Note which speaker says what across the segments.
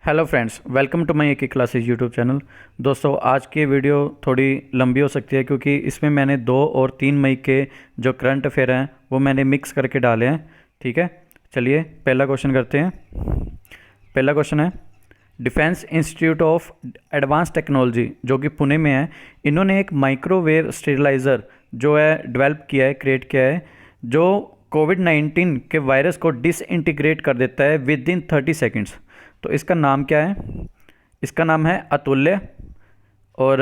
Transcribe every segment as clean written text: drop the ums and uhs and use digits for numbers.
Speaker 1: Hello friends, welcome to my एक classes YouTube channel. दोस्तों, आज की वीडियो थोड़ी लंबी हो सकती है क्योंकि इसमें मैंने 2 और 3 मई के जो करंट अफेयर हैं वो मैंने मिक्स करके डाले हैं। ठीक है, चलिए पहला क्वेश्चन करते हैं। पहला क्वेश्चन है, defence institute of advance technology जो कि पुणे में है, इन्होंने एक माइक्रोवेव स्टेरिलाइज़र जो है डेवलप किया है, क्रिएट किया है, जो कोविड-19 के वायरस को डिसइंटीग्रेट कर देता है विद इन 30 सेकेंड्स। तो इसका नाम क्या है? इसका नाम है अतुल्य। और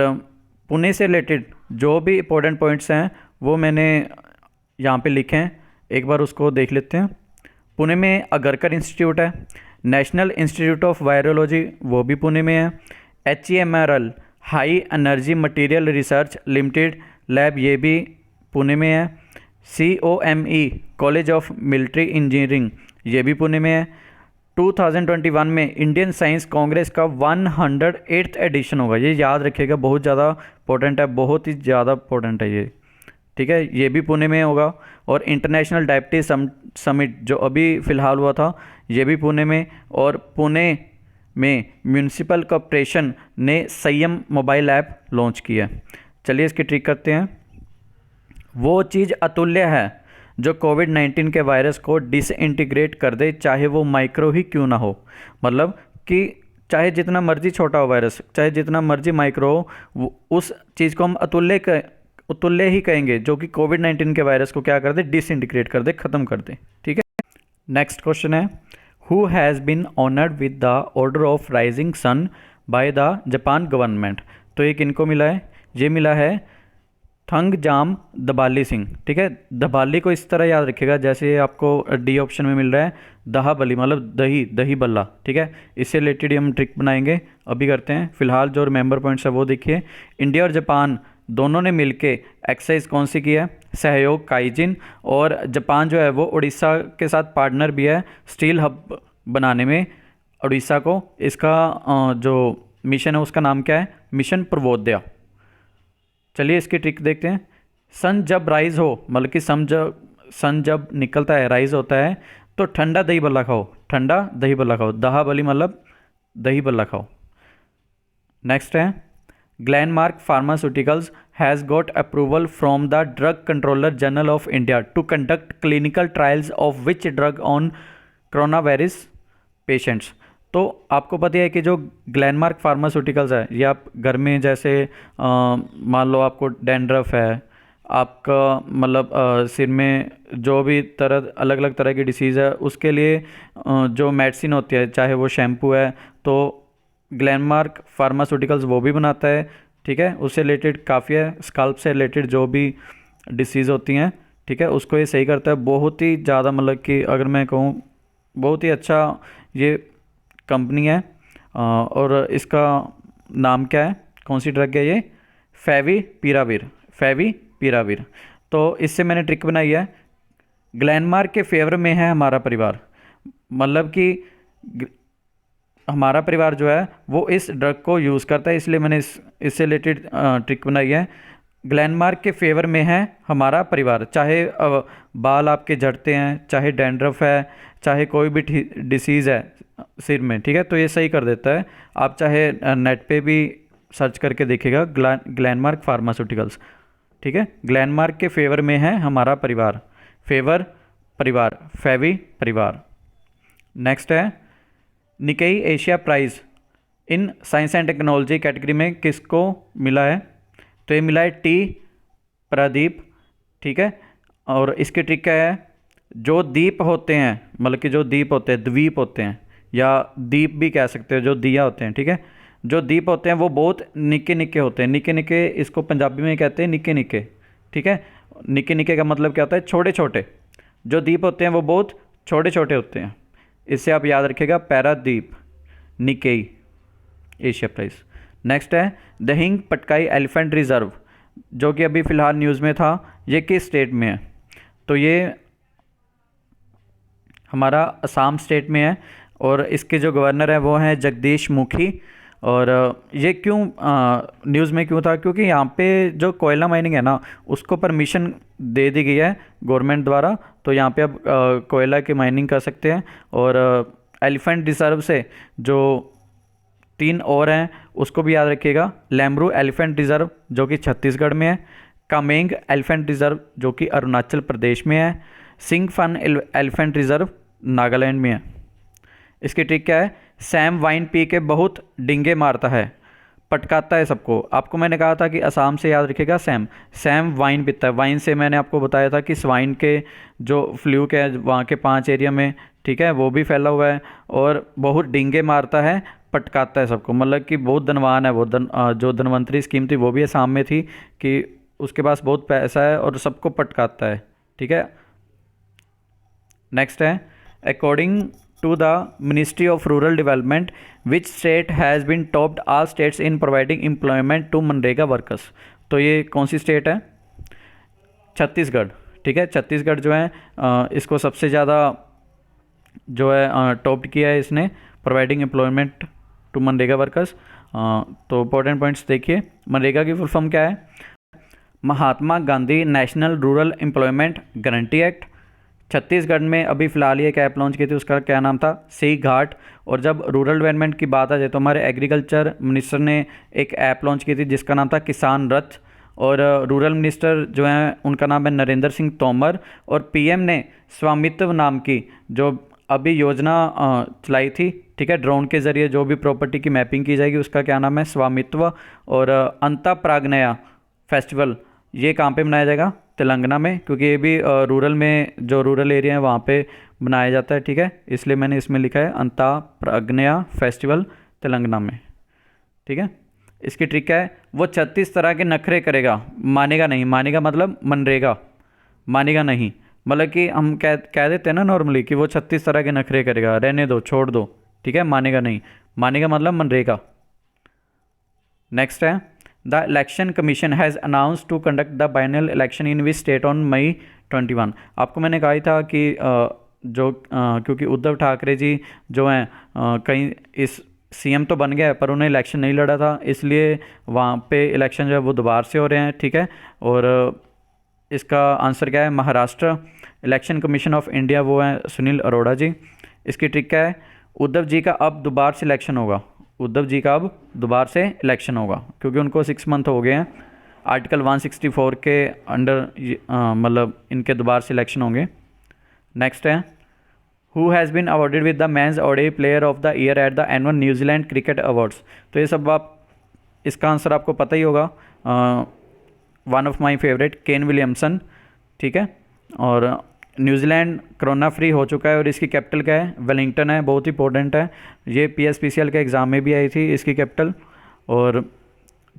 Speaker 1: पुणे से रिलेटेड जो भी इंपॉर्टेंट पॉइंट्स हैं वो मैंने यहाँ पे लिखे हैं, एक बार उसको देख लेते हैं। पुणे में अगरकर इंस्टीट्यूट है, नेशनल इंस्टीट्यूट ऑफ वायरोलॉजी वो भी पुणे में है, HEMRL high energy material research limited lab ये भी पुणे में है, COME college of military engineering ये भी पुणे में है। 2021 में इंडियन साइंस कांग्रेस का 108th एडिशन होगा, ये याद रखिएगा, बहुत ज़्यादा इंपॉर्टेंट है, बहुत ही ज़्यादा इंपॉर्टेंट है ये। ठीक है, ये भी पुणे में होगा। और इंटरनेशनल डायबिटीज समिट जो अभी फ़िलहाल हुआ था ये भी पुणे में। और पुणे में म्यूनिसिपल कॉर्पोरेशन ने संयम मोबाइल ऐप लॉन्च किया। चलिए इसकी ट्रिक करते हैं। वो चीज़ अतुल्य है जो कोविड-19 के वायरस को डिसइंटीग्रेट कर दे, चाहे वो माइक्रो ही क्यों ना हो। मतलब कि चाहे जितना मर्जी छोटा हो वायरस, चाहे जितना मर्जी माइक्रो हो, उस चीज़ को हम अतुल्य ही कहेंगे जो कि कोविड-19 के वायरस को क्या कर दे, डिसइंटीग्रेट कर दे, ख़त्म कर दे। ठीक है, नेक्स्ट क्वेश्चन है, who has been honoured with the order of rising sun by the Japan government. तो ये किनको मिला है? ये मिला है थंगजाम दबाली सिंह। ठीक है, दबाली को इस तरह याद रखिएगा जैसे आपको डी ऑप्शन में मिल रहा है दहाबली, मतलब दही, दही बल्ला। ठीक है, इससे रिलेटेड हम ट्रिक बनाएंगे, अभी करते हैं। फिलहाल जो रिमेंबर पॉइंट्स है वो देखिए। इंडिया और जापान दोनों ने मिलके एक्सरसाइज कौन सी की है? सहयोग काइजिन। और जापान जो है वो उड़ीसा के साथ पार्टनर भी है स्टील हब बनाने में उड़ीसा को। इसका जो मिशन है उसका नाम क्या है? मिशन प्रबोध्या। चलिए इसकी ट्रिक देखते हैं। सन जब राइज हो, मतलब कि सन जब निकलता है, राइज होता है, तो ठंडा दही बल्ला खाओ, ठंडा दही बल्ला खाओ। दहा बली मतलब दही बल्ला खाओ। नेक्स्ट है, Glenmark pharmaceuticals has got approval from the drug controller general of India to conduct clinical trials of which drug on corona virus patients. तो आपको पता है कि जो ग्लेनमार्क फार्मास्यूटिकल्स है, ये आप घर में जैसे मान लो आपको डैंड्रफ है, आपका मतलब सिर में जो भी अलग अलग तरह की डिसीज़ है उसके लिए जो मेडिसिन होती है, चाहे वो शैम्पू है, तो ग्लेनमार्क फार्मास्यूटिकल्स वो भी बनाता है। ठीक है, उससे रिलेटेड काफ़ी है, स्काल्प से रिलेटेड जो भी डिसीज़ होती हैं, ठीक है, उसको ये सही करता है। बहुत ही ज़्यादा, मतलब कि अगर मैं कहूँ बहुत ही अच्छा ये कंपनी है। और इसका नाम क्या है, कौन सी ड्रग है ये? फेविपिराविर। तो इससे मैंने ट्रिक बनाई है, ग्लेनमार्क के फेवर में है हमारा परिवार, मतलब कि हमारा परिवार जो है वो इस ड्रग को यूज़ करता है, इसलिए मैंने इससे रिलेटेड ट्रिक बनाई है। ग्लेनमार्क के फेवर में है हमारा परिवार, चाहे बाल आपके झड़ते हैं, चाहे डैंड्रफ है, चाहे कोई भी डिसीज़ है सिर में, ठीक है, तो ये सही कर देता है। आप चाहे नेट पे भी सर्च करके देखिएगा ग्लेनमार्क फार्मास्यूटिकल्स। ठीक है, ग्लेनमार्क के फेवर में है हमारा परिवार, फेवर परिवार, फेवी परिवार। नेक्स्ट है, Nikkei Asia price in science and technology category में किसको मिला है? तो ये मिला है टी प्रदीप। ठीक है, और इसकी ट्रिक क्या है? जो दीप होते हैं, मतलब कि जो दीप होते हैं, द्वीप होते हैं, या दीप भी कह सकते हो, जो दिया होते हैं, ठीक है, जो दीप होते हैं वो बहुत निके निके होते हैं। निके निके इसको पंजाबी में कहते हैं निके निके। ठीक है, निके निके का मतलब क्या होता है? छोटे छोटे। जो दीप होते हैं वो बहुत छोटे छोटे होते हैं, इससे आप याद रखिएगा, Paradip, Nikkei Asia prize. Next है, दहिंग पटकाई एलिफेंट रिजर्व जो कि अभी फ़िलहाल न्यूज़ में था, ये किस स्टेट में है? तो ये हमारा असम स्टेट में है, और इसके जो गवर्नर है वो हैं जगदीश मुखी। और ये क्यों न्यूज़ में क्यों था? क्योंकि यहाँ पे जो कोयला माइनिंग है ना, उसको परमिशन दे दी गई है गवर्नमेंट द्वारा, तो यहाँ पे अब कोयला की माइनिंग कर सकते हैं। और एलिफेंट रिजर्व से जो तीन और हैं, उसको भी याद रखिएगा। लेमरू एलिफेंट रिजर्व जो कि छत्तीसगढ़ में है, कामेंग एलिफेंट रिजर्व जो कि अरुणाचल प्रदेश में है, सिंगफन एलिफेंट रिजर्व नागालैंड में है। इसकी ट्रिक क्या है? सैम वाइन पी के बहुत डिंगे मारता है, पटकाता है सबको। आपको मैंने कहा था कि असम से याद रखिएगा, सैम वाइन पीता है। वाइन से मैंने आपको बताया था कि स्वाइन के जो फ्लूक है वहाँ के 5 एरिया में, ठीक है, वो भी फैला हुआ है। और बहुत डिंगे मारता है, पटकाता है सबको, मतलब कि बहुत धनवान है वो। जो धनवंतरी स्कीम थी वो भी असम में थी कि उसके पास बहुत पैसा है और सबको पटकाता है, ठीक है। नेक्स्ट है, according to the Ministry of Rural Development, which state has been topped all states in providing employment to MNREGA workers. तो ये कौन सी स्टेट है? छत्तीसगढ़, ठीक है। छत्तीसगढ़ जो है इसको सबसे ज़्यादा जो है टॉप किया है इसने, providing employment to MNREGA workers. तो इंपॉर्टेंट पॉइंट्स देखिए। मनरेगा की फुल फॉर्म क्या है? Mahatma Gandhi national rural employment guarantee act. Chhattisgarh में अभी फ़िलहाल ये एक ऐप लॉन्च की थी, उसका क्या नाम था? सी घाट। और जब रूरल डेवलपमेंट की बात आ जाए तो हमारे एग्रीकल्चर मिनिस्टर ने एक ऐप लॉन्च की थी जिसका नाम था किसान रथ। और रूरल मिनिस्टर जो हैं उनका नाम है नरेंद्र सिंह तोमर। और पीएम ने स्वामित्व नाम की जो अभी योजना चलाई थी, ठीक है, ड्रोन के ज़रिए जो भी प्रॉपर्टी की मैपिंग की जाएगी उसका क्या नाम है? स्वामित्व। और अंतःप्राग्नया फेस्टिवल ये कहाँ पे मनाया जाएगा? तेलंगाना में, क्योंकि ये भी रूरल में, जो रूरल एरिया है वहाँ पे मनाया जाता है, ठीक है। इसलिए मैंने इसमें लिखा है अंतःप्राग्नया फेस्टिवल तेलंगाना में, ठीक है। इसकी ट्रिक क्या है? वो 36 तरह के नखरे करेगा, मानेगा नहीं। मानेगा मतलब मनरेगा, मानेगा नहीं मतलब कि हम कह देते हैं ना नॉर्मली कि वो 36 तरह के नखरे करेगा, रहने दो, छोड़ दो, ठीक है। मानेगा नहीं, मानेगा मतलब मनरेगा। नेक्स्ट है, the election commission has announce to conduct the final election in which state on May 21। आपको मैंने कहा ही था कि क्योंकि उद्धव ठाकरे जी जो हैं कहीं इस सीएम तो बन गया है पर उन्हें इलेक्शन नहीं लड़ा था, इसलिए वहाँ पे इलेक्शन जो है वो दोबारा से हो रहे हैं, ठीक है। और इसका आंसर क्या है? Maharashtra. Election commission of India वो है सुनील अरोड़ा जी। इसकी ट्रिक क्या है? उद्धव जी का अब दोबारा से इलेक्शन होगा, उद्धव जी का अब दोबारा से इलेक्शन होगा क्योंकि उनको 6 मंथ हो गए हैं। आर्टिकल 164 के अंडर मतलब इनके दोबारा से इलेक्शन होंगे। नेक्स्ट है, who has been awarded with the men's ODI player of the year at the annual New Zealand cricket awards. तो ये सब आप, इसका आंसर आपको पता ही होगा, one of my favourite Kane Williamson, ठीक है। और न्यूजीलैंड कोरोना फ्री हो चुका है और इसकी कैपिटल क्या है? वेलिंगटन है, बहुत इंपॉर्टेंट है। ये पीएसपीसीएल के एग्ज़ाम में भी आई थी इसकी कैपिटल। और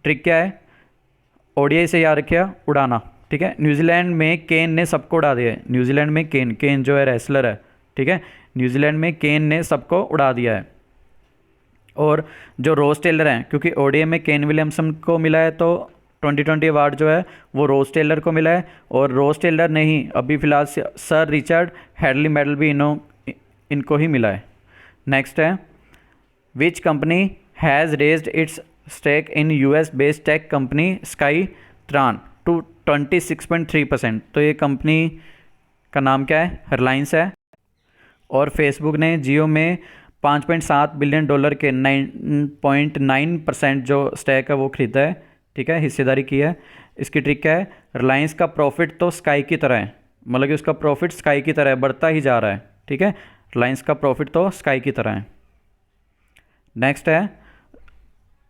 Speaker 1: ट्रिक क्या है? ओडीआई से याद रखिए, उड़ाना, ठीक है। न्यूजीलैंड में केन ने सबको उड़ा दिया है। न्यूजीलैंड में केन जो है रेसलर है, ठीक है। न्यूजीलैंड में केन ने सबको उड़ा दिया है। और जो रोज टेलर हैं, क्योंकि ओडीआई में केन विलियमसन को मिला है तो 2020 अवार्ड जो है वो रोज टेलर को मिला है। और रोज टेलर ने ही अभी फ़िलहाल सर रिचर्ड हैडली मेडल भी इनको ही मिला है। नेक्स्ट है, which company has raised its stake in US based tech company Skytran to 26.3%। तो ये कंपनी का नाम क्या है? रिलायंस है। और फेसबुक ने जियो में $5.7 बिलियन के 9.9% जो स्टेक है वो खरीदा है, ठीक है, हिस्सेदारी की है। इसकी ट्रिक क्या है? रिलायंस का प्रॉफिट तो स्काई की तरह है, मतलब कि उसका प्रॉफिट स्काई की तरह है, बढ़ता ही जा रहा है, ठीक है। रिलायंस का प्रॉफिट तो स्काई की तरह है। नेक्स्ट है,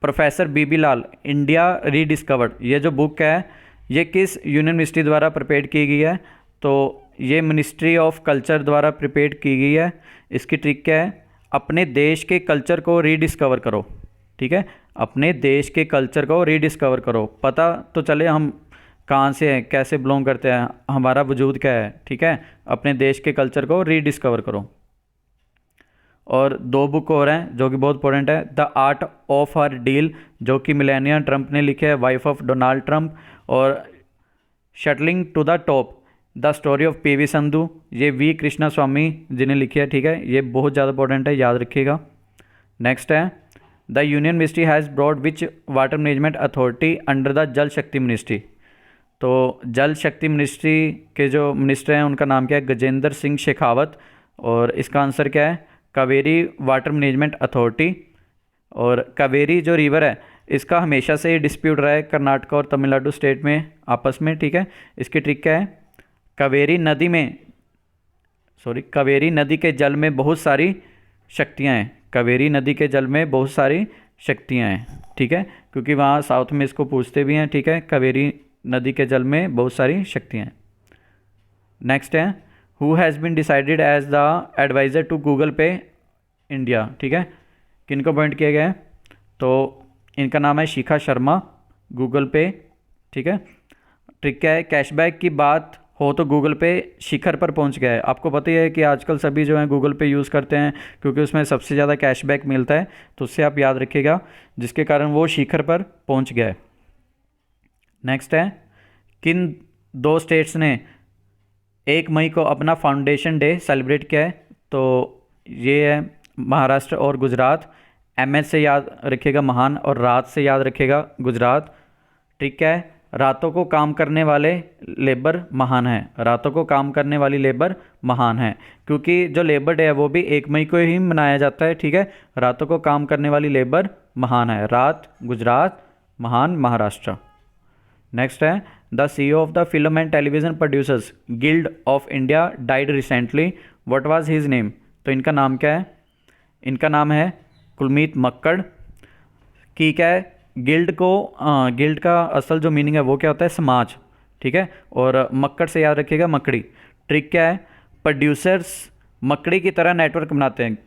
Speaker 1: प्रोफेसर बीबी लाल इंडिया रीडिस्कवर्ड। ये जो बुक है ये किस यूनियन मिनिस्ट्री द्वारा प्रिपेयर की गई है? तो ये मिनिस्ट्री ऑफ कल्चर द्वारा प्रिपेयर की गई है। इसकी ट्रिक क्या है? अपने देश के कल्चर को रीडिस्कवर करो, ठीक है। अपने देश के कल्चर को रीडिस्कवर करो, पता तो चले हम कहाँ से हैं, कैसे बिलोंग करते हैं, हमारा वजूद क्या है, ठीक है। अपने देश के कल्चर को रीडिस्कवर करो। और 2 बुक और हैं जो कि बहुत इंपॉर्टेंट है, the art of her deal जो कि मिलेनिया ट्रंप ने लिखे है, वाइफ ऑफ डोनाल्ड ट्रंप। और shuttling to the top the story of PV Sindhu, ये वी कृष्णा स्वामी जिन्हें लिखी है, ठीक है। ये बहुत ज़्यादा इंपॉर्टेंट है, याद रखिएगा। नेक्स्ट है, the union ministry has brought which water management authority under the Jal Shakti ministry. तो जल शक्ति मिनिस्ट्री के जो मिनिस्टर हैं उनका नाम क्या है? गजेंद्र सिंह शेखावत। और इसका आंसर क्या है? Kaveri water management authority. और कावेरी जो रिवर है इसका हमेशा से डिस्प्यूट रहा है कर्नाटक और तमिलनाडु स्टेट में आपस में, ठीक है। इसकी ट्रिक क्या है, कावेरी नदी के जल में बहुत सारी शक्तियाँ हैं। कावेरी नदी के जल में बहुत सारी शक्तियाँ हैं, ठीक है, क्योंकि वहाँ साउथ में इसको पूछते भी हैं, ठीक है। कावेरी नदी के जल में बहुत सारी शक्तियाँ हैं। नेक्स्ट है, who has been decided as the adviser to Google Pay India, ठीक है। किनको अपॉइंट किया गया है, तो इनका नाम है शिखा शर्मा, गूगल पे, ठीक है। ट्रिक क्या है, कैशबैक की बात हो तो गूगल पे शिखर पर पहुंच गया है। आपको पता ही है कि आजकल सभी जो है गूगल पे यूज़ करते हैं क्योंकि उसमें सबसे ज़्यादा कैशबैक मिलता है, तो उससे आप याद रखिएगा, जिसके कारण वो शिखर पर पहुंच गया है। नेक्स्ट है, किन 2 स्टेट्स ने 1 मई को अपना फाउंडेशन डे सेलिब्रेट किया है, तो ये है महाराष्ट्र और गुजरात। MS से याद रखिएगा महान, और रात से याद रखिएगा गुजरात। ठीक है, रातों को काम करने वाले लेबर महान है, रातों को काम करने वाली लेबर महान है, क्योंकि जो लेबर डे है वो भी 1 मई को ही मनाया जाता है, ठीक है। रातों को काम करने वाली लेबर महान है, रात गुजरात, महान महाराष्ट्र। नेक्स्ट है, the CEO of the film and television producers guild of India died recently, what was his name. तो इनका नाम क्या है, इनका नाम है कुलमीत मक्कड़। की क्या है, गिल्ड का असल जो मीनिंग है वो क्या होता है, समाज, ठीक है। और मक्कड़ से याद रखिएगा मकड़ी। ट्रिक क्या है, प्रोड्यूसर्स मकड़ी की तरह नेटवर्क बनाते हैं,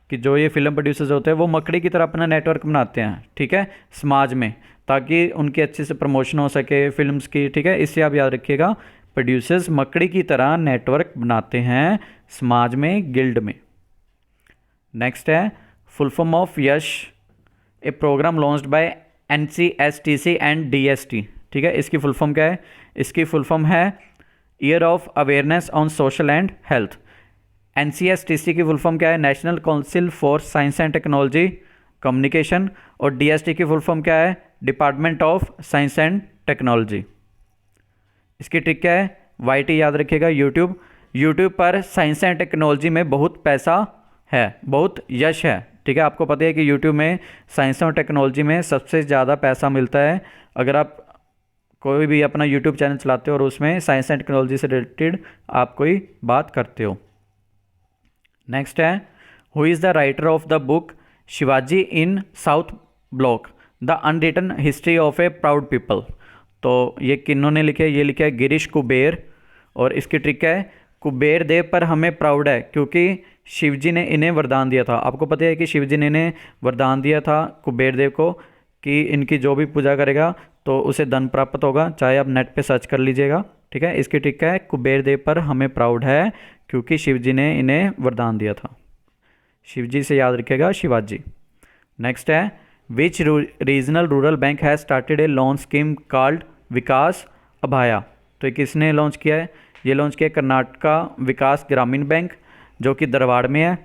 Speaker 1: कि जो ये फिल्म प्रोड्यूसर्स होते हैं वो मकड़ी की तरह अपना नेटवर्क बनाते हैं, ठीक है, समाज में, ताकि उनकी अच्छे से प्रमोशन हो सके फिल्म्स की, ठीक है। इससे आप याद रखिएगा, प्रोड्यूसर्स मकड़ी की तरह नेटवर्क बनाते हैं समाज में, गिल्ड में। नेक्स्ट है, full form of YASH, a program launched by NCSTC and DST, ठीक है। इसकी फुल फॉर्म क्या है, इसकी फुल फॉर्म है year of awareness on social and health. NCSTC की फुल फॉर्म क्या है, national council for science and technology communication, और DST की फुल फॉर्म क्या है, department of science and technology. इसकी ट्रिक क्या है, YT याद रखिएगा, यूट्यूब पर साइंस एंड टेक्नोलॉजी में बहुत पैसा है, बहुत यश है, ठीक है। आपको पता है कि यूट्यूब में साइंस और टेक्नोलॉजी में सबसे ज़्यादा पैसा मिलता है। अगर आप कोई भी अपना यूट्यूब चैनल चलाते हो और उसमें साइंस एंड टेक्नोलॉजी से रिलेटेड आप कोई बात करते हो। नेक्स्ट है, who is the writer of the book Shivaji in south block, the unwritten history of A proud people. तो ये किन्होंने लिखे, ये लिखा है गिरीश कुबेर। और इसकी ट्रिक है, कुबेर देव पर हमें प्राउड है क्योंकि शिवजी ने इन्हें वरदान दिया था। आपको पता है कि शिवजी ने इन्हें वरदान दिया था कुबेर देव को, कि इनकी जो भी पूजा करेगा तो उसे धन प्राप्त होगा, चाहे आप नेट पे सर्च कर लीजिएगा, ठीक है। इसकी ट्रिक है, कुबेर देव पर हमें प्राउड है क्योंकि शिवजी ने इन्हें वरदान दिया था। शिवजी से याद रखिएगा शिवाजी। नेक्स्ट है, which regional rural bank has started a loan scheme called Vikas Abhaya. तो ये किसने लॉन्च किया है, ये लॉन्च किया कर्नाटका विकास ग्रामीण बैंक, जो कि धारवाड़ में है।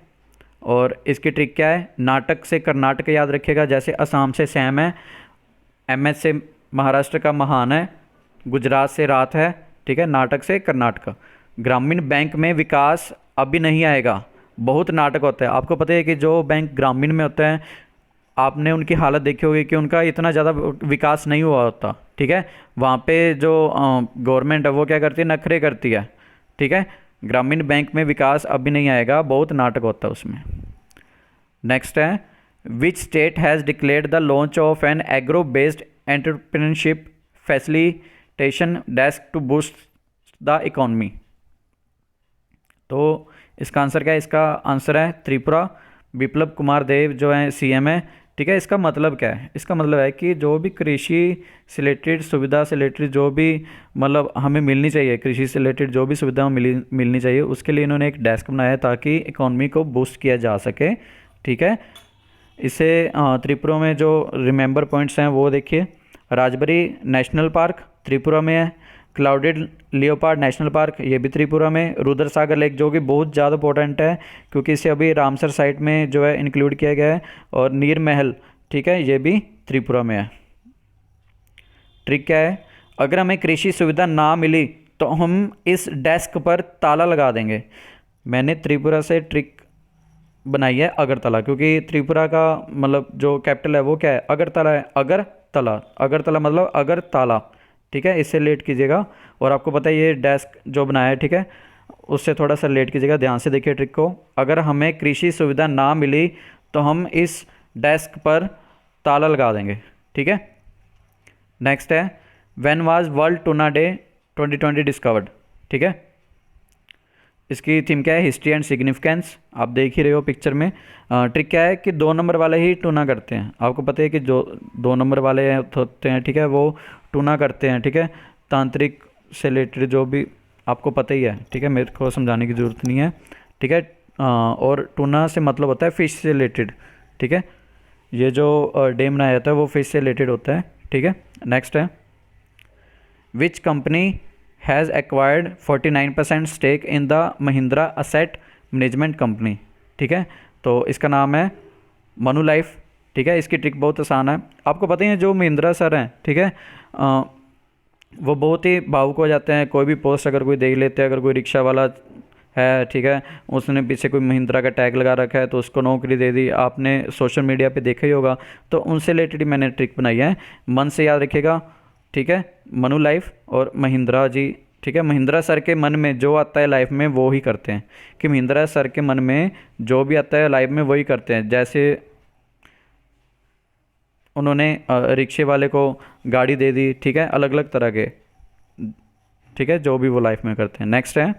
Speaker 1: और इसकी ट्रिक क्या है, नाटक से कर्नाटक याद रखिएगा, जैसे असम से सैम है, MS से महाराष्ट्र का महान है, गुजरात से रात है, ठीक है। नाटक से कर्नाटक। ग्रामीण बैंक में विकास अभी नहीं आएगा, बहुत नाटक होता है। आपको पता है कि जो बैंक ग्रामीण में होते हैं, आपने उनकी हालत देखी होगी कि उनका इतना ज़्यादा विकास नहीं हुआ होता, ठीक है। वहाँ पे जो गवर्नमेंट है वो क्या करती है, नखरे करती है, ठीक है। ग्रामीण बैंक में विकास अभी नहीं आएगा, बहुत नाटक होता है उसमें। नेक्स्ट है, which state has declared the launch of an agro based entrepreneurship facilitation desk to boost the economy. तो इसका आंसर क्या है, इसका आंसर है त्रिपुरा। बिप्लब कुमार देव जो है CM है, ठीक है। इसका मतलब क्या है, इसका मतलब है कि जो भी कृषि से रिलेटेड सुविधा से रिलेटेड जो भी मतलब हमें मिलनी चाहिए, कृषि से रिलेटेड जो भी सुविधा मिलनी चाहिए, उसके लिए इन्होंने एक डेस्क बनाया है ताकि इकोनॉमी को बूस्ट किया जा सके, ठीक है। इसे त्रिपुरा में जो रिमेंबर पॉइंट्स हैं वो देखिए, राजबरी नेशनल पार्क त्रिपुरा में है, क्लाउडेड लियोपार्ड नेशनल पार्क ये भी त्रिपुरा में, रुद्र सागर लेक जो कि बहुत ज़्यादा इंपॉर्टेंट है क्योंकि इसे अभी रामसर साइट में जो है इंक्लूड किया गया है, और नीर महल, ठीक है, ये भी त्रिपुरा में है। ट्रिक क्या है, अगर हमें कृषि सुविधा ना मिली तो हम इस डेस्क पर ताला लगा देंगे। मैंने त्रिपुरा से ट्रिक बनाई है अगरतला, क्योंकि त्रिपुरा का मतलब जो कैपिटल है वो क्या है, अगरतला है। अगरतला, अगरतला मतलब अगरताला, ठीक है, इससे रिलेट कीजिएगा। और आपको पता है ये डेस्क जो बनाया है, ठीक है, उससे थोड़ा सा रिलेट कीजिएगा, ध्यान से देखिए ट्रिक को। अगर हमें कृषि सुविधा ना मिली तो हम इस डेस्क पर ताला लगा देंगे, ठीक है। नेक्स्ट है when was world tuna day 2020 discovered, ठीक है। इसकी थीम क्या है, हिस्ट्री एंड सिग्निफिकेंस। आप देख ही रहे हो पिक्चर में। ट्रिक क्या है कि 2 नंबर वाले ही टूना करते हैं। आपको पता है कि जो 2 नंबर वाले होते हैं, ठीक है, वो टूना करते हैं, ठीक है। तांत्रिक से रिलेटेड जो भी आपको पता ही है, ठीक है, मेरे को समझाने की ज़रूरत नहीं है, ठीक है। और टूना से मतलब होता है फिश से रिलेटेड, ठीक है। ये जो डे बनाया जाता है वो फिश से रिलेटेड होता है, ठीक है। नेक्स्ट है which company has acquired 49% stake in the Mahindra asset management company, ठीक है। तो इसका नाम है मनु लाइफ, ठीक है। इसकी ट्रिक बहुत आसान है। आपको पता ही है जो महिंद्रा सर हैं, ठीक है, वो बहुत ही भावुक हो जाते हैं। कोई भी पोस्ट अगर कोई देख लेते हैं, अगर कोई रिक्शा वाला है, ठीक है, उसने पीछे कोई महिंद्रा का टैग लगा रखा है तो उसको नौकरी दे दी। आपने सोशल मीडिया पे देखा ही होगा। तो उनसे रिलेटेड मैंने ट्रिक बनाई है, मन से याद रखिएगा, ठीक है। मनु लाइफ और महिंद्रा जी, ठीक है। महिंद्रा सर के मन में जो आता है लाइफ में वो ही करते हैं, कि महिंद्रा सर के मन में जो भी आता है लाइफ में वही करते हैं। जैसे उन्होंने रिक्शे वाले को गाड़ी दे दी, ठीक है, अलग अलग तरह के, ठीक है, जो भी वो लाइफ में करते हैं। नेक्स्ट है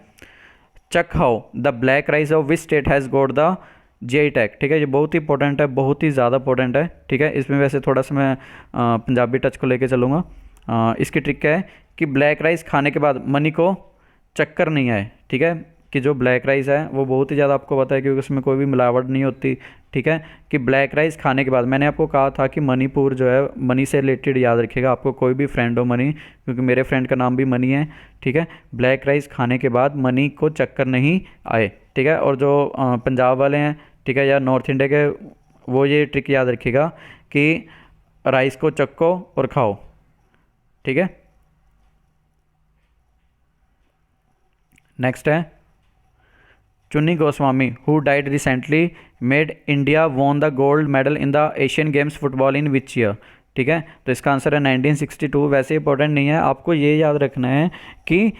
Speaker 1: check how the black rice of which state has got the GI tag, ठीक है। ये बहुत ही इंपॉर्टेंट है, बहुत ही ज़्यादा इंपॉर्टेंट है, ठीक है। इसमें वैसे थोड़ा सा मैं पंजाबी टच को लेके चलूँगा। इसकी ट्रिक क्या है कि ब्लैक राइस खाने के बाद मनी को चक्कर नहीं आए, ठीक है। कि जो ब्लैक राइस है वो बहुत ही ज़्यादा आपको पता है क्योंकि उसमें कोई भी मिलावट नहीं होती, ठीक है। कि ब्लैक राइस खाने के बाद, मैंने आपको कहा था कि मणिपुर जो है मनी से रिलेटेड याद रखिएगा। आपको कोई भी फ्रेंड हो मनी, क्योंकि मेरे फ्रेंड का नाम भी मनी है, ठीक है। ब्लैक राइस खाने के बाद मनी को चक्कर नहीं आए, ठीक है। और जो पंजाब वाले हैं, ठीक है, या नॉर्थ इंडिया के, वो ये ट्रिक याद रखिएगा कि राइस को चक्को और खाओ, ठीक है। नेक्स्ट है चुन्नी Goswami who died recently made India won the gold medal in the Asian games football in which year, ठीक है। तो इसका आंसर है 1962। वैसे इंपॉर्टेंट नहीं है, आपको ये याद रखना है कि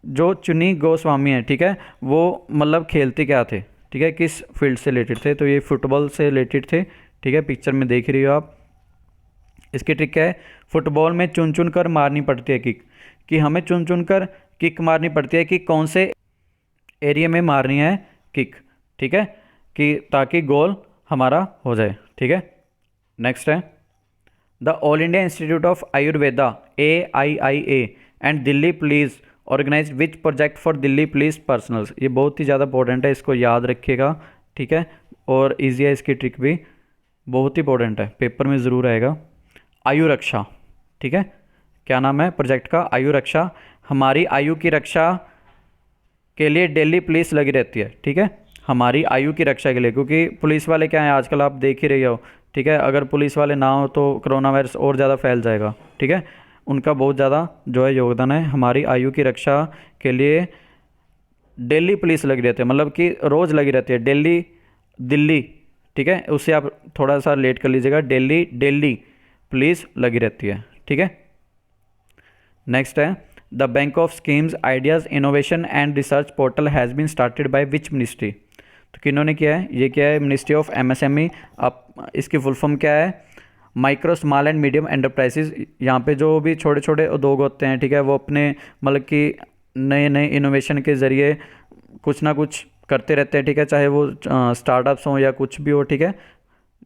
Speaker 1: जो चुन्नी गोस्वामी है, ठीक है, वो मतलब खेलते क्या थे, ठीक है, किस फील्ड से रिलेटेड थे। तो ये फुटबॉल से रिलेटेड थे, ठीक है, पिक्चर में देख रही हो आप। इसकी ट्रिक क्या है, फुटबॉल में चुन चुन कर मारनी पड़ती है किक, कि हमें चुन चुन कर किक मारनी पड़ती है कि कौन से एरिया में मारनी है किक, ठीक है, कि ताकि गोल हमारा हो जाए, ठीक है। नेक्स्ट है the all India institute of Ayurveda AIIA and Delhi police organise which project for Delhi police personnels. ये बहुत ही ज़्यादा इंपॉर्टेंट है, इसको याद रखिएगा, ठीक है। और ईजी है, इसकी ट्रिक भी बहुत ही इंपॉर्टेंट है, पेपर में ज़रूर आएगा। आयु रक्षा, ठीक है, क्या नाम है प्रोजेक्ट का, आयु रक्षा। हमारी आयु की रक्षा के लिए दिल्ली पुलिस लगी रहती है, ठीक है, हमारी आयु की रक्षा के लिए। क्योंकि पुलिस वाले क्या हैं आजकल आप देख ही रही हो, ठीक है। अगर पुलिस वाले ना हो तो कोरोना वायरस और ज़्यादा फैल जाएगा, ठीक है। उनका बहुत ज़्यादा जो है योगदान है। हमारी आयु की रक्षा के लिए दिल्ली पुलिस लगी रहती है, मतलब कि रोज़ लगी रहती है दिल्ली, ठीक है, उससे आप थोड़ा सा लेट कर लीजिएगा, दिल्ली पुलिस लगी रहती है, ठीक है। नेक्स्ट है the bank of schemes ideas innovation and research portal has been started by which ministry. तो किन्होंने किया है, ये क्या है, मिनिस्ट्री ऑफ MSME। अब इसकी फुल फॉर्म क्या है, micro small and medium enterprises. यहाँ पे जो भी छोटे छोटे उद्योग होते हैं, ठीक है, वो अपने मतलब कि नए नए इनोवेशन के ज़रिए कुछ ना कुछ करते रहते हैं, ठीक है, चाहे वो स्टार्टअप्स हों या कुछ भी हो, ठीक है,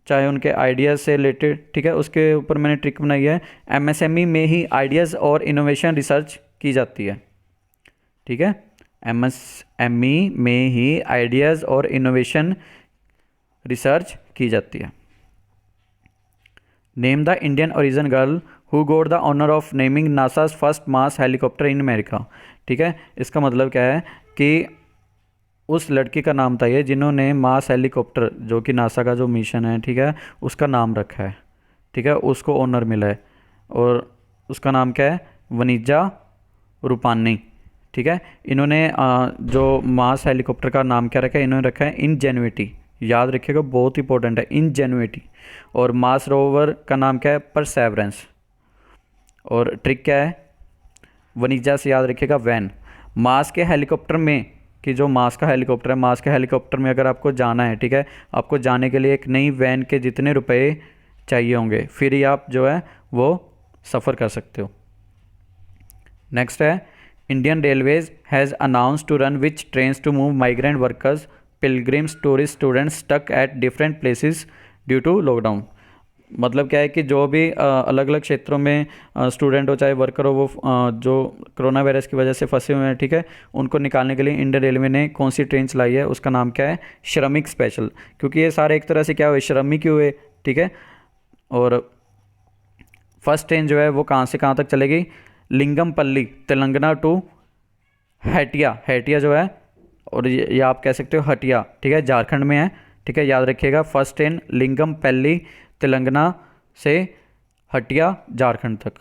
Speaker 1: चाहे उनके आइडियाज़ से रिलेटेड, ठीक है। उसके ऊपर मैंने ट्रिक बनाई है, MSME में ही आइडियाज़ और इनोवेशन रिसर्च की जाती है, ठीक है। MSME में ही आइडियाज़ और इनोवेशन रिसर्च की जाती है। Name the Indian origin girl who got the honour of naming NASA's first Mars helicopter in America, ठीक है। इसका मतलब क्या है कि उस लड़की का नाम था ये जिन्होंने मास हेलीकॉप्टर जो कि नासा का जो मिशन है, ठीक है, उसका नाम रखा है, ठीक है, उसको ऑनर मिला है। और उसका नाम क्या है, वनीजा रूपानी, ठीक है। इन्होंने जो मास हेलीकॉप्टर का नाम क्या रखा है, इन्होंने रखा है इनजेन्युइटी, याद रखिएगा, बहुत इंपॉर्टेंट है, इनजेन्युइटी। और मार्स रोवर का नाम क्या है? परसेवरेंस। और ट्रिक क्या है? वनीजा से याद रखिएगा, वैन। मार्स के हेलीकॉप्टर में, कि जो मार्स का हेलीकॉप्टर है, मार्स के हेलीकॉप्टर में अगर आपको जाना है, ठीक है, आपको जाने के लिए एक नई वैन के जितने रुपए चाहिए होंगे, फिर ही आप जो है वो सफ़र कर सकते हो। नेक्स्ट है, Indian railways has announce to run which trains to move migrant workers, pilgrims, tourist, students stuck at different places due to lockdown. मतलब क्या है कि जो भी अलग अलग क्षेत्रों में स्टूडेंट हो चाहे वर्कर हो, वो जो कोरोना वायरस की वजह से फंसे हुए हैं, ठीक है, उनको निकालने के लिए इंडियन रेलवे ने कौन सी ट्रेन चलाई है, उसका नाम क्या है? श्रमिक स्पेशल। क्योंकि ये सारे एक तरह से क्या हुए? श्रमिक ही हुए, ठीक है। और फर्स्ट ट्रेन जो है वो कहाँ से कहाँ तक चलेगी? लिंगमपल्ली तेलंगाना टू हटिया, हटिया जो है, और ये आप कह सकते हो हटिया, ठीक है, झारखंड में है, ठीक है, याद रखिएगा। फर्स्ट ट्रेन लिंगमपल्ली तेलंगाना से हटिया झारखंड तक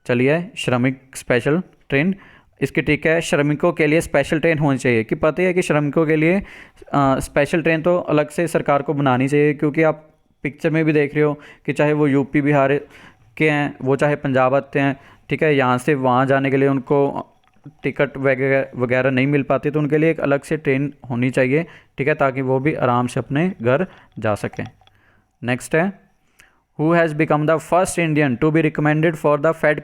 Speaker 1: चली है, श्रमिक स्पेशल ट्रेन। इसकी ठीक है, श्रमिकों के लिए स्पेशल ट्रेन होनी चाहिए, कि पता है कि श्रमिकों के लिए स्पेशल ट्रेन तो अलग से सरकार को बनानी चाहिए। क्योंकि आप पिक्चर में भी देख रहे हो कि चाहे वो यूपी बिहार के हैं, वो चाहे पंजाब आते हैं, ठीक है, यहाँ से वहाँ जाने के लिए उनको टिकट वगैरह नहीं मिल पाती, तो उनके लिए एक अलग से ट्रेन होनी चाहिए, ठीक है, ताकि वो भी आराम से अपने घर जा सकें। नेक्स्ट है, who has become the first Indian to be recommended for the Fed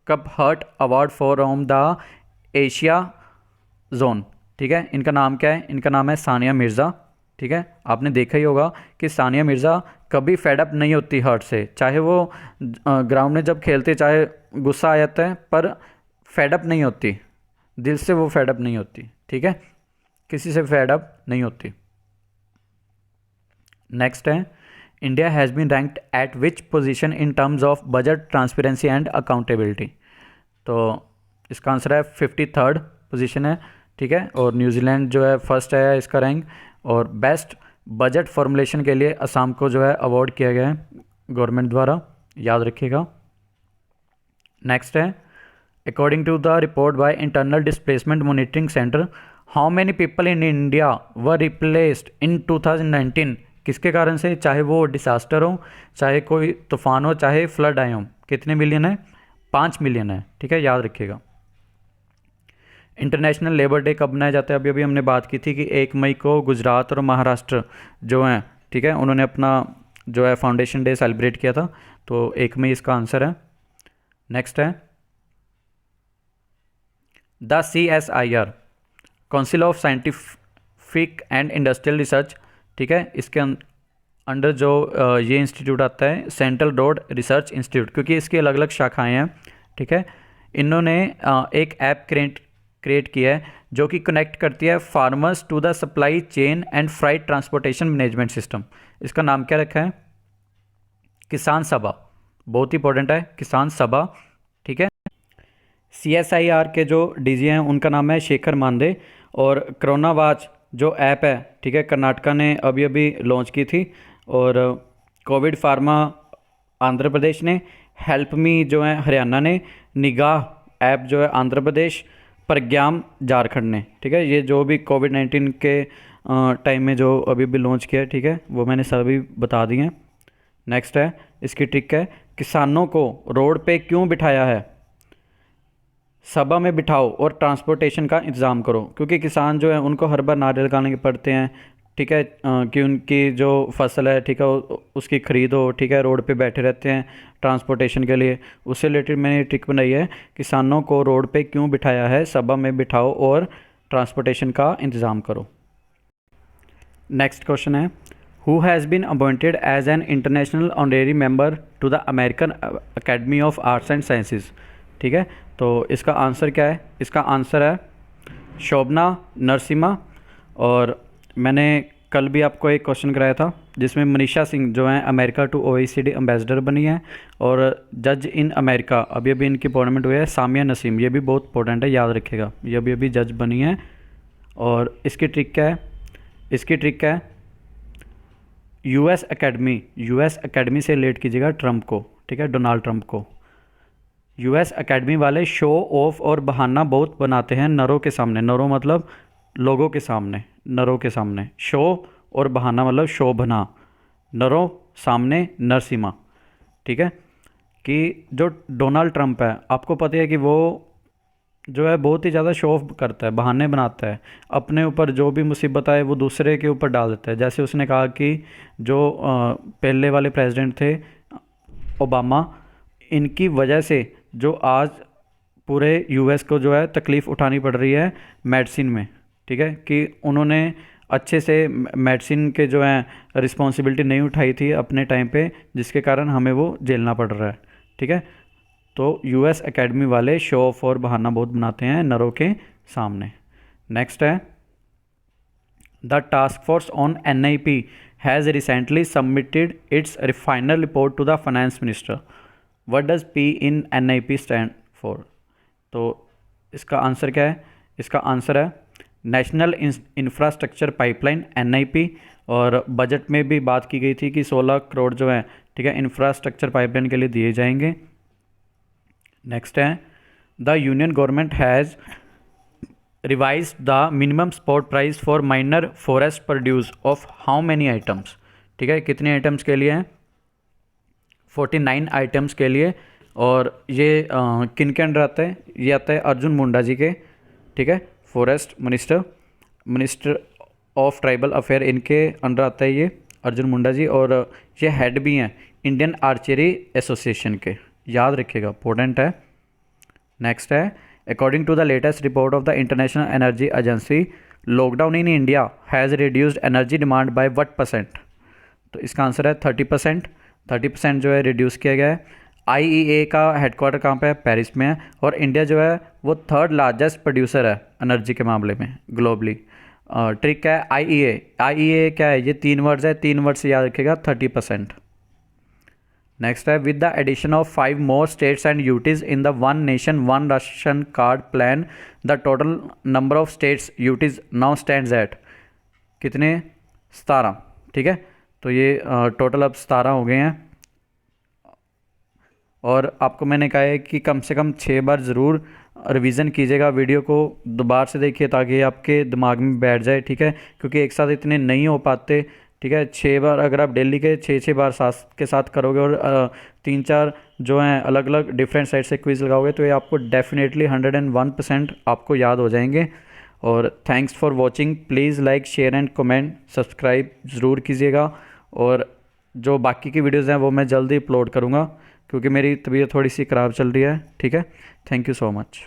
Speaker 1: Cup heart award from the Asia zone, ठीक है, इनका नाम क्या है? इनका नाम है सानिया मिर्ज़ा, ठीक है। आपने देखा ही होगा कि सानिया मिर्ज़ा कभी फेडअप नहीं होती हर्ट से, चाहे वो ग्राउंड में जब खेलते चाहे गुस्सा आ जाता है, पर फेडअप नहीं होती, दिल से वो फेडअप नहीं होती, ठीक है, किसी से फेडअप नहीं होती। नेक्स्ट है, India has been ranked at which position in terms of budget transparency and accountability. तो इसका आंसर है 53rd पोजीशन है, ठीक है। और न्यूजीलैंड जो है फर्स्ट है इसका रैंक। और बेस्ट बजट फॉर्मुलेशन के लिए असम को जो है अवार्ड किया गया है गवर्नमेंट द्वारा, याद रखिएगा। नेक्स्ट है, according to the report by internal displacement monitoring centre, how many people in India were replaced in 2019? किसके कारण से? चाहे वो डिसास्टर हो, चाहे कोई तूफान हो, चाहे फ्लड आए हों। कितने मिलियन है? 5 मिलियन है, ठीक है, याद रखिएगा। इंटरनेशनल लेबर डे कब मनाया जाता है? अभी अभी हमने बात की थी कि 1 मई को गुजरात और महाराष्ट्र जो हैं, ठीक है, उन्होंने अपना जो है फाउंडेशन डे सेलिब्रेट किया था, तो 1 मई इसका आंसर है। नेक्स्ट है, the CSIR council of scientific and industrial research, ठीक है, इसके अंडर जो ये इंस्टीट्यूट आता है सेंट्रल रोड रिसर्च इंस्टीट्यूट, क्योंकि इसकी अलग अलग शाखाएं हैं, ठीक है। इन्होंने एक ऐप क्रिएट किया है जो कि कनेक्ट करती है farmers to the supply chain and freight transportation management system. इसका नाम क्या रखा है? किसान सभा, बहुत इंपॉर्टेंट है, किसान सभा, ठीक है। CSIR के जो DG हैं उनका नाम है शेखर मांदे। और कोरोना वॉच जो ऐप है, ठीक है, कर्नाटका ने अभी अभी लॉन्च की थी। और कोविड फार्मा आंध्र प्रदेश ने, हेल्प मी जो है हरियाणा ने, निगाह ऐप जो है आंध्र प्रदेश, प्रज्ञाम झारखंड ने, ठीक है। ये जो भी कोविड-19 के टाइम में जो अभी भी लॉन्च किया है, ठीक है, वो मैंने सभी बता दिए हैं। नेक्स्ट है, इसकी ट्रिक है, किसानों को रोड पे क्यों बिठाया है? सभा में बिठाओ और ट्रांसपोर्टेशन का इंतज़ाम करो, क्योंकि किसान जो है उनको हर बार नारियल लगाने के पड़ते हैं, ठीक है, कि उनकी जो फसल है, ठीक है, उसकी खरीद हो, ठीक है, रोड पे बैठे रहते हैं ट्रांसपोर्टेशन के लिए। उससे रिलेटेड मैंने ट्रिक बनाई है, किसानों को रोड पे क्यों बिठाया है, सभा में बिठाओ और ट्रांसपोर्टेशन का इंतज़ाम करो। नेक्स्ट क्वेश्चन है, who has been appointed as an international honorary member to the American academy of arts and sciences, ठीक है। तो इसका आंसर क्या है? इसका आंसर है शोभना नरसिम्हा। और मैंने कल भी आपको एक क्वेश्चन कराया था जिसमें मनीषा सिंह जो हैं अमेरिका टू OECD एम्बेसडर बनी है। और जज इन अमेरिका अभी अभी इनकी अपॉइंटमेंट हुई है सामिया नसीम, ये भी बहुत इंपॉर्टेंट है, याद रखिएगा, ये अभी अभी जज बनी है। और इसकी ट्रिक क्या है? इसकी ट्रिक क्या है? US अकेडमी से रिलेट कीजिएगा ट्रंप को, ठीक है, डोनाल्ड ट्रंप को। US अकेडमी वाले शो ऑफ और बहाना बहुत बनाते हैं नरों के सामने, नरों मतलब लोगों के सामने, नरों के सामने, शो और बहाना मतलब शोभना, नरों सामने नरसिम्हा। ठीक है, कि जो डोनाल्ड ट्रंप है, आपको पता है कि वो जो है बहुत ही ज़्यादा शो ऑफ करता है, बहाने बनाता है, अपने ऊपर जो भी मुसीबत आए वो दूसरे के ऊपर डाल देता है। जैसे उसने कहा कि जो पहले वाले प्रेसिडेंट थे ओबामा, इनकी वजह से जो आज पूरे यूएस को जो है तकलीफ़ उठानी पड़ रही है मेडिसिन में। ठीक है, कि उन्होंने अच्छे से मेडिसिन के जो है रिस्पॉन्सिबिलिटी नहीं उठाई थी अपने टाइम पे, जिसके कारण हमें वो झेलना पड़ रहा है। ठीक है, तो यूएस एकेडमी वाले शो ऑफ और बहाना बहुत बनाते हैं नरों के सामने। नेक्स्ट है, the task force on NIP has recently submitted its final report to the finance minister. What does P in NIP stand for? तो इसका आंसर क्या है? इसका आंसर है नेशनल इंफ्रास्ट्रक्चर पाइपलाइन, एनआईपी। और बजट में भी बात की गई थी कि 16 करोड़ जो है, ठीक है, इंफ्रास्ट्रक्चर पाइपलाइन के लिए दिए जाएंगे। नेक्स्ट है, the union government has revise the minimum support price for minor forest produce of how many items? ठीक है, कितने आइटम्स के लिए हैं? 49 आइटम्स के लिए। और ये किन के अंडर आता है? ये आता है अर्जुन मुंडा जी के। ठीक है, forest minister of tribal affair, इनके अंडर आता है ये अर्जुन मुंडा जी। और ये हेड भी हैं इंडियन आर्चरी एसोसिएशन के, याद रखिएगा, इंपॉर्टेंट है। नेक्स्ट है, according to the latest report of the international energy agency, lockdown in India has reduced energy demand by what %? तो इसका आंसर है 30%। 30% जो है रिड्यूस किया गया है। आईईए का हेडक्वार्टर कहाँ पे है? पेरिस में है। और इंडिया जो है वो 3rd लार्जेस्ट प्रोड्यूसर है एनर्जी के मामले में ग्लोबली। ट्रिक क्या है? आईईए क्या है? ये 3 वर्ड्स है, 3 वर्ड से याद रखिएगा, 30%। नेक्स्ट है, with the addition of 5 more states and UTs in the one nation one ration card plan, the total number of states UTs now stands at? कितने? 17। ठीक है, तो ये टोटल अब 17 हो गए हैं। और आपको मैंने कहा है कि कम से कम 6 बार ज़रूर रिवीजन कीजिएगा, वीडियो को दोबारा से देखिए ताकि आपके दिमाग में बैठ जाए। ठीक है, क्योंकि एक साथ इतने नहीं हो पाते। ठीक है, 6 बार अगर आप डेली के 6 बार साथ के साथ करोगे और 3-4 जो हैं अलग अलग डिफरेंट साइड से क्विज़ लगाओगे तो ये आपको डेफिनेटली 101% आपको याद हो जाएंगे। और thanks for watching. Please like, share and comment, subscribe ज़रूर कीजिएगा। और जो बाकी की वीडियोज़ हैं वो मैं जल्दी अपलोड करूँगा, क्योंकि मेरी तबीयत थोड़ी सी ख़राब चल रही है। ठीक है, थैंक यू सो मच।